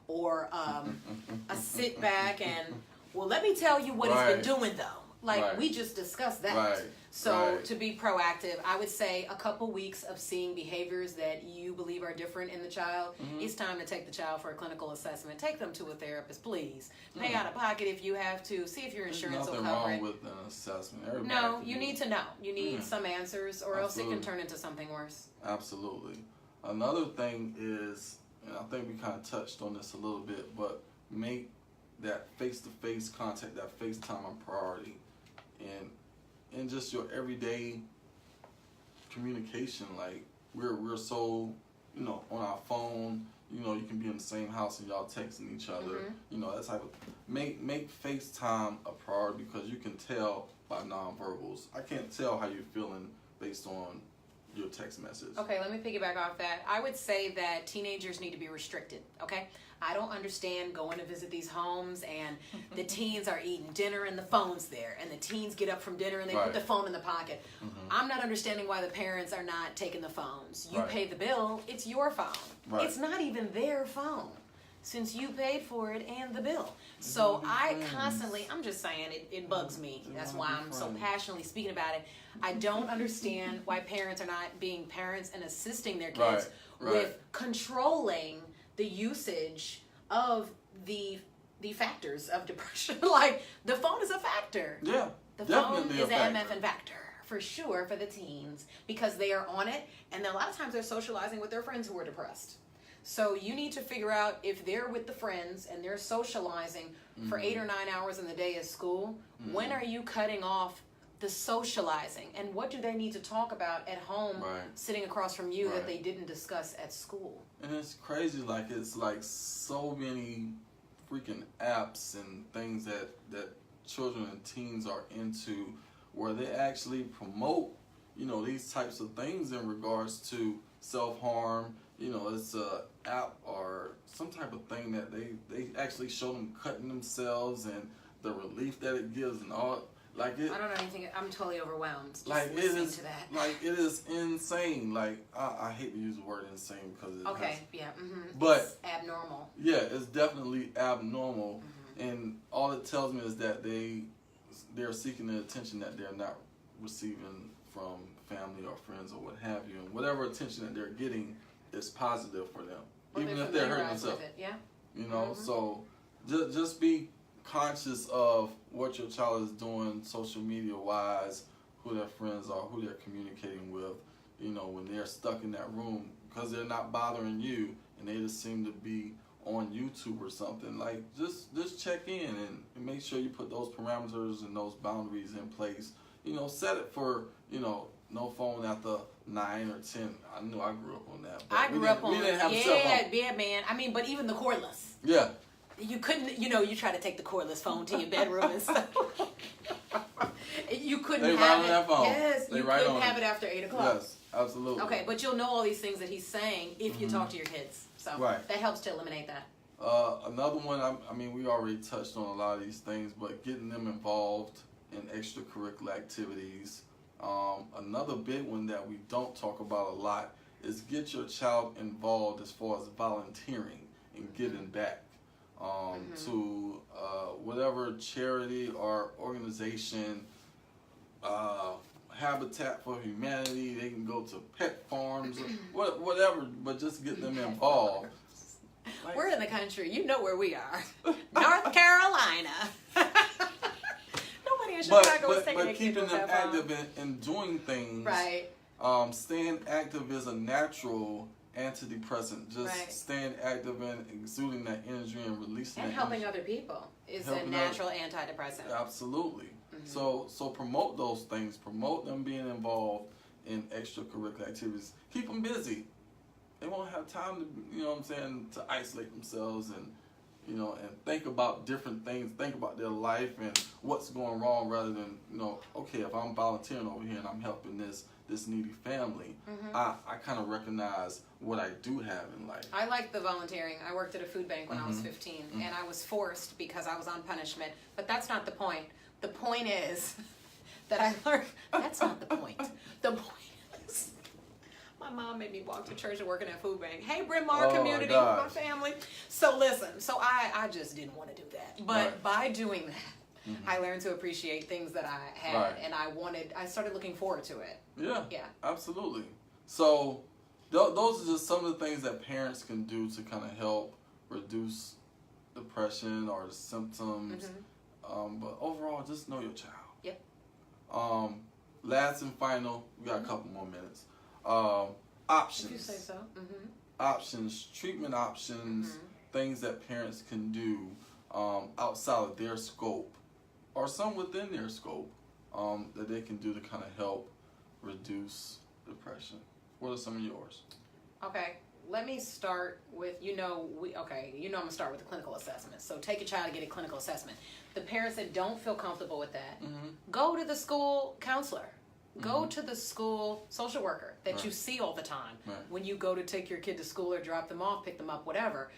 or a sit back and, well, let me tell you what he's been doing though. Like we just discussed that. So to be proactive, I would say a couple weeks of seeing behaviors that you believe are different in the child. It's time to take the child for a clinical assessment. Take them to a therapist, please. Pay out of pocket if you have to. See if your insurance will cover it. Nothing wrong with an assessment. No, you need to know. You need some answers or else it can turn into something worse. Absolutely. Another thing is, and I think we kind of touched on this a little bit, but make that face-to-face contact, that FaceTime a priority. And in just your everyday communication, like we're so, you know, on our phone, you know, you can be in the same house and y'all texting each other, you know, that type of, make FaceTime a priority because you can tell by nonverbals. I can't tell how you're feeling based on your text message. Okay, let me piggyback off that. I would say that teenagers need to be restricted, okay? I don't understand going to visit these homes and the teens are eating dinner and the phone's there, and the teens get up from dinner and they put the phone in the pocket. I'm not understanding why the parents are not taking the phones. You pay the bill, it's your phone. It's not even their phone, since you paid for it and the bill. So I constantly, I'm just saying, it bugs me. That's why I'm so passionately speaking about it. I don't understand why parents are not being parents and assisting their kids with controlling the usage of the factors of depression. Like, the phone is a factor. Yeah, the phone is an MFN factor, for sure, for the teens, because they are on it, and a lot of times they're socializing with their friends who are depressed. So you need to figure out, if they're with the friends and they're socializing for 8 or 9 hours in the day at school, when are you cutting off the socializing? And what do they need to talk about at home sitting across from you that they didn't discuss at school? And it's crazy, like, it's like so many freaking apps and things that children and teens are into, where they actually promote, you know, these types of things in regards to self-harm. You know, it's a app or some type of thing that they actually show them cutting themselves and the relief that it gives and all. Like, it, I don't know anything. I'm totally overwhelmed just like, listening to that. Like, it is insane. Like, I hate to use the word insane because it but it's abnormal. Yeah, it's definitely abnormal, and all it tells me is that they're seeking the attention that they're not receiving from family or friends or what have you, and whatever attention that they're getting is positive for them, even if they're hurting themselves. You know, so just be conscious of what your child is doing social media wise, who their friends are, who they're communicating with, you know, when they're stuck in that room, because they're not bothering you and they just seem to be on YouTube or something. Like, just check in and make sure you put those parameters and those boundaries in place. You know, set it for, you know, no phone after 9 or 10. I knew I grew up on that. I grew up on we didn't have cell phone. Yeah, man. I mean, but even the cordless. Yeah. You couldn't, you know, you try to take the cordless phone to your bedroom and stuff. You couldn't have it. That phone. Yes, you couldn't have it after 8 o'clock. Yes, absolutely. Okay, but you'll know all these things that he's saying if you talk to your kids. So that helps to eliminate that. Another one, I mean, we already touched on a lot of these things, but getting them involved in extracurricular activities. Another big one that we don't talk about a lot is get your child involved as far as volunteering and giving back to whatever charity or organization, Habitat for Humanity. They can go to pet farms, whatever, but just get them involved. Like, we're in the country. You know where we are. North Carolina. Nobody in Chicago is taking but keeping them active in doing things. Right. Staying active is a natural antidepressant. Just staying active and exuding that energy and releasing and that helping energy. other people is a natural antidepressant. Absolutely. So promote those things. Promote them being involved in extracurricular activities. Keep them busy. They won't have time to, you know what I'm saying, to isolate themselves and, you know, and think about different things. Think about their life and what's going wrong, rather than, you know, okay, if I'm volunteering over here and I'm helping this needy family, I kind of recognize what I do have in life. I like the volunteering. I worked at a food bank when I was 15, and I was forced because I was on punishment. But that's not the point. The point is that I learned, that's not the point. The point is, my mom made me walk to church and work in that food bank. Hey, Bryn Mawr community, with my family. So listen, so I just didn't want to do that. But by doing that, I learned to appreciate things that I had, and I started looking forward to it. Yeah, absolutely. So those are just some of the things that parents can do to kind of help reduce depression or the symptoms. But overall, just know your child. Yep. Last and final, we got a couple more minutes. Options. If you say so. Options, treatment options, things that parents can do outside of their scope, or some within their scope, that they can do to kind of help reduce depression. What are some of yours? Okay, let me start with, I'm gonna start with the clinical assessment. So take your child and get a clinical assessment. The parents that don't feel comfortable with that, go to the school counselor. Go to the school social worker that you see all the time. When you go to take your kid to school or drop them off, pick them up, whatever.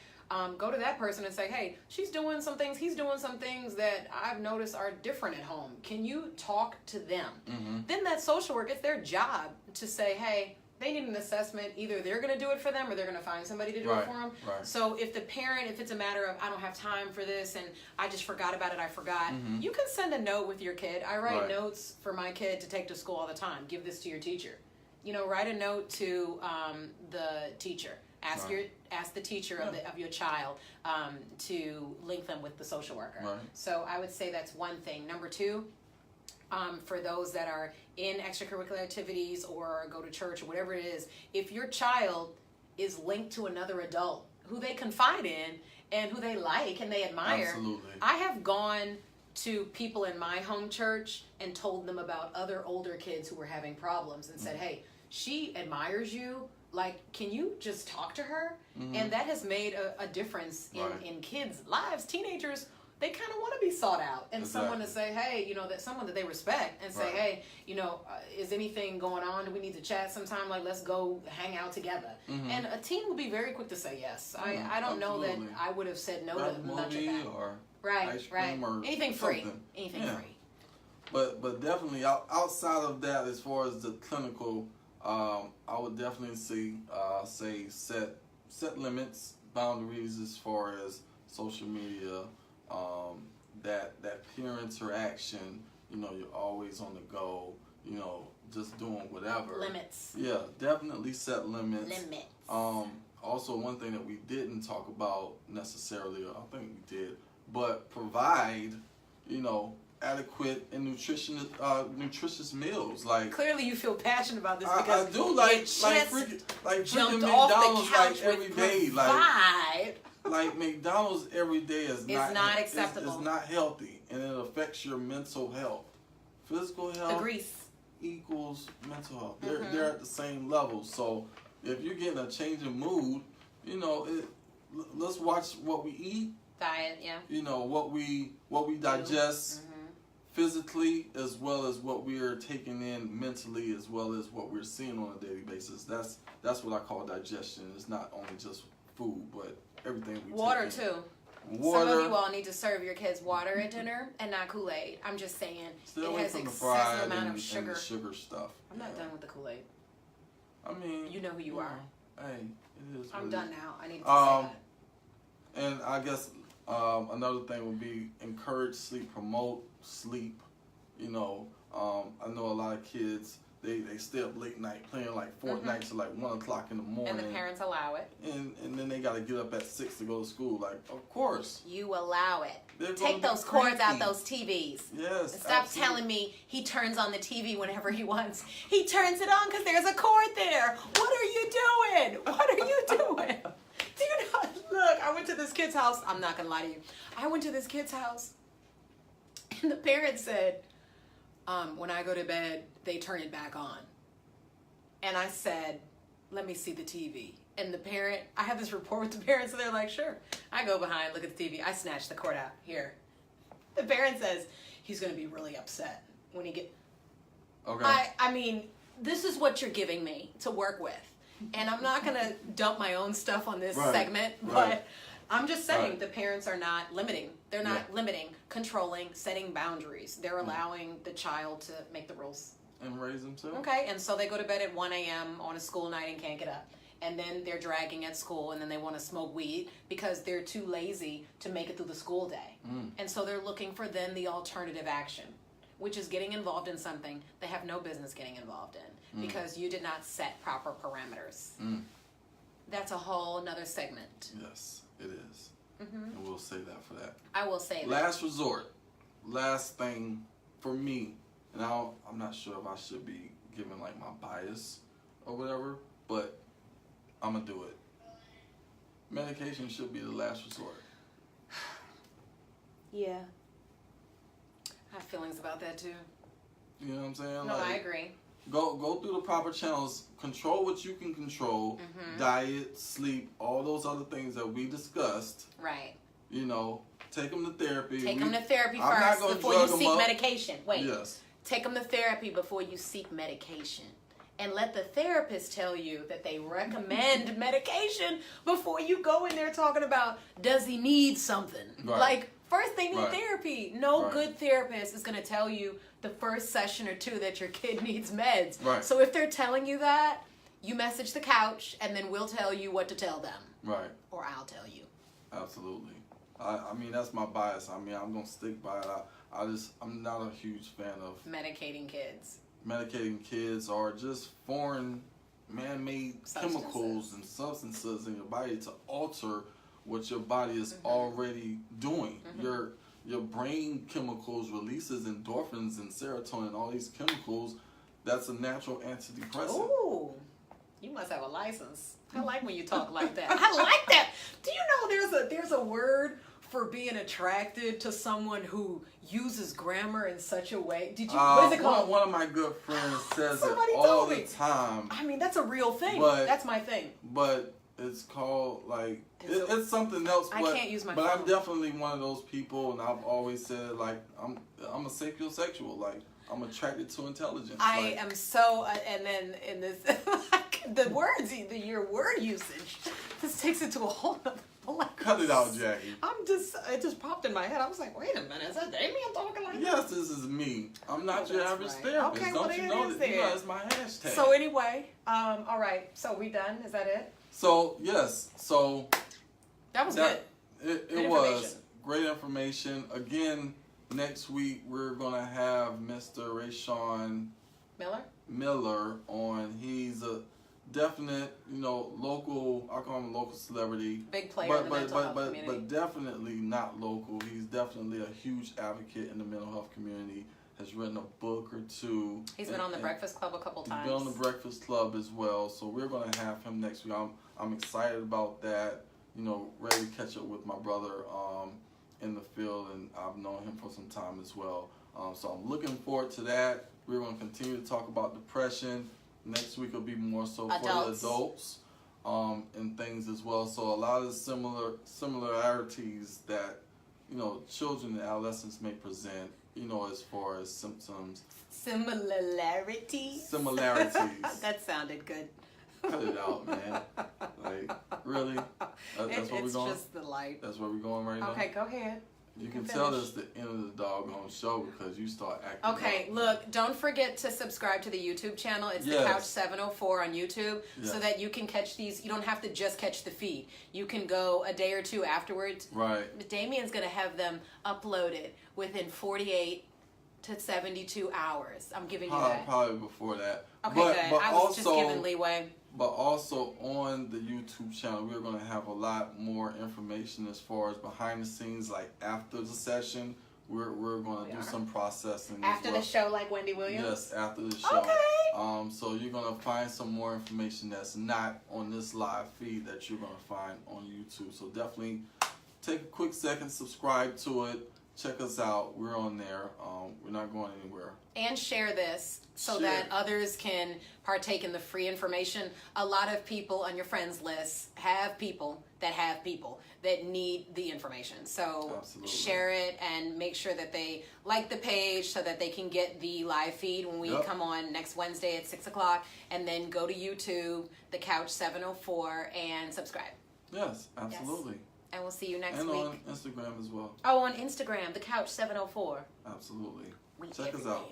Go to that person and say, hey, she's doing some things, he's doing some things that I've noticed are different at home. Can you talk to them? Then that social worker, it's their job to say, hey, they need an assessment. Either they're going to do it for them or they're going to find somebody to do it for them. So if the parent, if it's a matter of, I don't have time for this and I just forgot about it, I forgot, you can send a note with your kid. I write notes for my kid to take to school all the time. Give this to your teacher. You know, write a note to the teacher. Ask the teacher of your child to link them with the social worker. So I would say that's one thing. Number two, for those that are in extracurricular activities or go to church or whatever it is, if your child is linked to another adult who they confide in and who they like and they admire, I have gone to people in my home church and told them about other older kids who were having problems and said, hey, she admires you. Like, can you just talk to her? And that has made a difference in kids' lives. Teenagers, they kind of want to be sought out. And someone to say, hey, you know, that someone that they respect and say, hey, you know, is anything going on? Do we need to chat sometime? Like, let's go hang out together. And a teen will be very quick to say yes. I don't know that I would have said no to much of that. Or ice cream or anything free. Something. Anything free. But definitely outside of that, as far as the clinical, I would definitely say set limits, boundaries as far as social media, that peer interaction. You know, you're always on the go. You know, just doing whatever. Limits. Yeah, definitely set limits. Also, one thing that we didn't talk about necessarily, or I think we did, but provide, you know, adequate and nutritious meals. Like, clearly you feel passionate about this because I do like freaking McDonald's like every day. Like McDonald's every day is not acceptable. It's not healthy, and it affects your mental health. Physical health, the grease equals mental health. They're at the same level. So if you're getting a change in mood, you know, let's watch what we eat. Diet, yeah. You know, what we digest physically, as well as what we're taking in mentally, as well as what we're seeing on a daily basis. That's what I call digestion. It's not only just food, but everything we water take in. Too. Water. Some of you all need to serve your kids water at dinner and not Kool-Aid. I'm just saying. Stay it away has from the excessive fried amount of sugar. And the sugar stuff. I'm not done with the Kool-Aid. I mean, you know who you are. Hey, it is. I'm done now. I need to say that. And I guess another thing would be encourage sleep, promote sleep. You know, I know a lot of kids, they stay up late night playing like Fortnite till like 1 o'clock in the morning. And the parents allow it. And then they got to get up at 6 to go to school. Like, of course. You allow it. Take those cords out those TVs. Yes. And stop telling me he turns on the TV whenever he wants. He turns it on because there's a cord there. What are you doing? What are you doing? Do you know? Look, I went to this kid's house. I'm not going to lie to you. I went to this kid's house. And the parents said, when I go to bed, they turn it back on. And I said, let me see the TV. And the parent, I have this rapport with the parents, so they're like, sure. I go behind, look at the TV. I snatch the cord out. Here. The parent says, he's going to be really upset when he get... Okay. I mean, this is what you're giving me to work with. And I'm not going to dump my own stuff on this segment, but I'm just saying the parents are not limiting. They're not limiting, controlling, setting boundaries. They're allowing the child to make the rules. And raise them too. Okay, and so they go to bed at 1 a.m. on a school night and can't get up. And then they're dragging at school, and then they want to smoke weed because they're too lazy to make it through the school day. And so they're looking for then the alternative action, which is getting involved in something they have no business getting involved in because you did not set proper parameters. That's a whole nother segment. Yes, it is. And we'll say that for that. I will say that. Last resort. Last thing for me, and I'm not sure if I should be giving like my bias or whatever, but I'm going to do it. Medication should be the last resort. Yeah. I have feelings about that too. You know what I'm saying? No, I agree. Go through the proper channels. Control what you can control. Diet, sleep, all those other things that we discussed. Right. You know, take them to therapy. Take them to therapy first before you seek medication. Wait. Yes. Take them to therapy before you seek medication. And let the therapist tell you that they recommend medication before you go in there talking about, does he need something? Right. Like, first they need Right. therapy. No Right. good therapist is going to tell you the first session or two that your kid needs meds. Right. So if they're telling you that, you message the couch and then we'll tell you what to tell them. Right. Or I'll tell you. Absolutely. I mean, that's my bias. I mean, I'm going to stick by it. I'm not a huge fan of Medicating kids. Medicating kids or just foreign man-made chemicals and substances in your body to alter what your body is already doing. Your brain chemicals releases endorphins and serotonin, all these chemicals. That's a natural antidepressant. Ooh, you must have a license. I like when you talk like that. I like that. Do you know there's a word for being attracted to someone who uses grammar in such a way? Did you? What is it called? One of my good friends says Somebody it all told the me. time. I mean, that's a real thing. But- That's my thing. But it's called like It's it's something else. I But, can't use my but phone. I'm definitely one of those people, and I've always said like I'm a sapiosexual. Like I'm attracted to intelligence. I like, am so, and then in this, the words, your word usage, this takes it to a whole nother level. Cut it out, Jackie. It just popped in my head. I was like, wait a minute, is that Damien talking like that? Yes, this is me. I'm not your that's average right. therapist. Okay, Don't well, you there know it is that? You then. know, that's my hashtag. So anyway, all right. So we done? Is that it? So yes, so That was good. It Good was information. great information. Again, next week we're gonna have Mr. Rayshawn Miller on. He's a definite, local. I call him a local celebrity. Big player in the mental health community. But definitely not local. He's definitely a huge advocate in the mental health community. Has written a book or two. He's been on the Breakfast Club a couple times. He's been on the Breakfast Club as well. So we're gonna have him next week. I'm excited about that. Ready to catch up with my brother in the field, and I've known him for some time as well. So I'm looking forward to that. We're going to continue to talk about depression. Next week will be more so for the adults and things as well. So a lot of similarities that children and adolescents may present. As far as symptoms. Similarities. That sounded good. Cut it out, man. Like, really? That's where we're going? It's just the light. That's where we're going right now? Okay, go ahead. You can tell this the end of the doggone show because you start acting Okay, up. look, don't forget to subscribe to the YouTube channel. It's the Couch 704 on YouTube so that you can catch these. You don't have to just catch the feed. You can go a day or two afterwards. Right. Damien's going to have them uploaded within 48 to 72 hours. I'm giving you that. Probably before that. Okay, but good. I was just giving leeway. But also on the YouTube channel, we're going to have a lot more information as far as behind the scenes, like after the session. We're going to do some processing. After the show, like Wendy Williams? Yes, after the show. Okay. So you're going to find some more information that's not on this live feed that you're going to find on YouTube. So definitely take a quick second, subscribe to it. Check us out. We're on there. We're not going anywhere. And share this so that others can partake in the free information. A lot of people on your friends list have people that need the information. So share it and make sure that they like the page so that they can get the live feed when we come on next Wednesday at 6 o'clock. And then go to YouTube, the Couch 704, and subscribe. Yes, absolutely. Yes. And we'll see you next week. And on Instagram as well. Oh, on Instagram, the Couch 704. Absolutely. Check us out.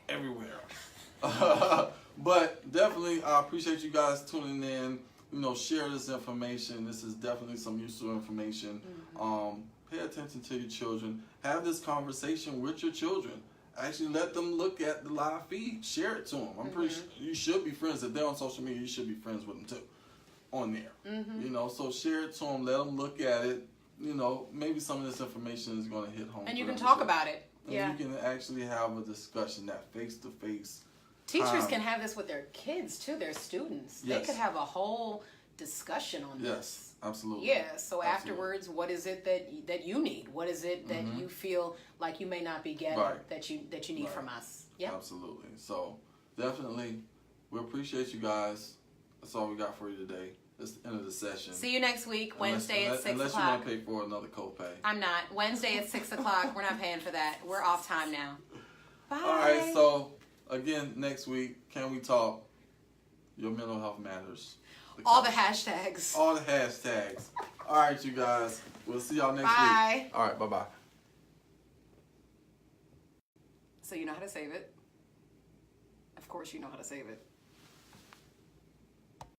Everywhere. But definitely, I appreciate you guys tuning in. Share this information. This is definitely some useful information. Pay attention to your children. Have this conversation with your children. Actually, let them look at the live feed. Share it to them. I'm pretty sure you should be friends. If they're on social media, you should be friends with them too. On there, so share it to them. Let them look at it. Maybe some of this information is going to hit home. And you can talk about it. And you can actually have a discussion, that face-to-face. Teachers can have this with their kids too, their students. Yes. They could have a whole discussion on this. Yes, absolutely. Yeah, so afterwards, what is it that you need? What is it that you feel like you may not be getting that you need from us? Yeah. Absolutely. So definitely, we appreciate you guys. That's all we got for you today. It's the end of the session. See you next week, Wednesday at 6 o'clock. Unless you want to pay for another copay. I'm not. Wednesday at 6 o'clock. We're not paying for that. We're off time now. Bye. All right, so again, next week, Can We Talk? Your mental health matters. All the hashtags. All the hashtags. All right, you guys. We'll see y'all next Bye. week. All right, bye-bye. So you know how to save it. Of course you know how to save it.